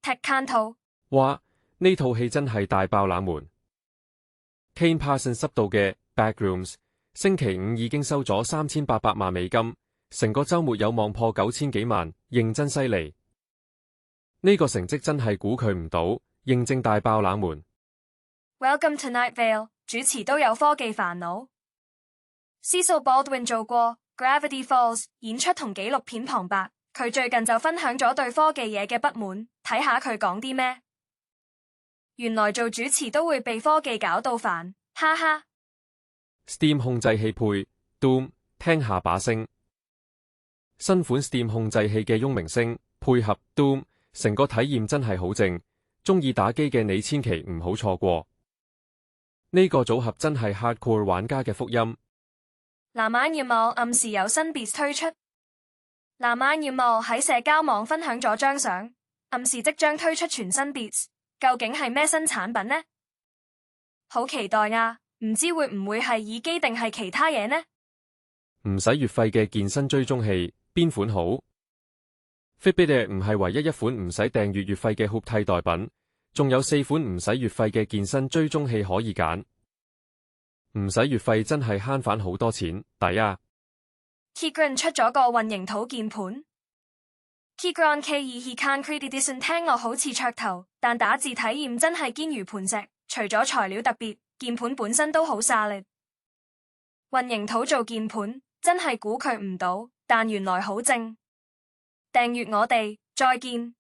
Tech Kanto 哇，呢套戲真係大爆冷門。Kane Parsons 執導嘅 Backrooms 星期五已經收咗3800萬美金，成個週末有望破9000幾萬，認真犀利。呢個成績真係估佢唔到，認證大爆冷門。Welcome to Night Vale， 主持都有科技煩惱。Cecil Baldwin 做過 Gravity Falls 演出同紀錄片旁白，佢最近就分享咗對科技嘢嘅不滿，睇下佢講啲咩。原來做主持都會被科技搞到煩，哈哈。Steam 控制器配 Doom， 聽下把聲。新款 Steam 控制器嘅嗡鳴聲配合 Doom， 成個體驗真係好正，中意打機嘅你千祈唔好錯過。呢個組合真係 hardcore 玩家嘅福音。藍眼月網暗示有新 Beats 推出。藍眼月網喺社交網分享咗張相，暗示即將推出全新 Beats， 究竟係咩新產品呢？好期待啊！唔知會唔會係耳機定係其他嘢呢？唔使月費嘅健身追蹤器邊款好？ Fitbit 唔係唯一一款唔使訂閱月費嘅 Hoop 替代品，仲有4款唔使月費嘅健身追蹤器可以揀。唔使月費真係慳返好多錢，抵啊！ Keychron 出咗個混凝土鍵盤 Keychron K2 Concrete Edition， 聽落好似噱頭，但打字體驗真係堅如磐石。除咗材料特別，鍵盤本身都好 solid。混凝土做鍵盤真係估佢唔到，但原來好正。訂閱我哋，再見。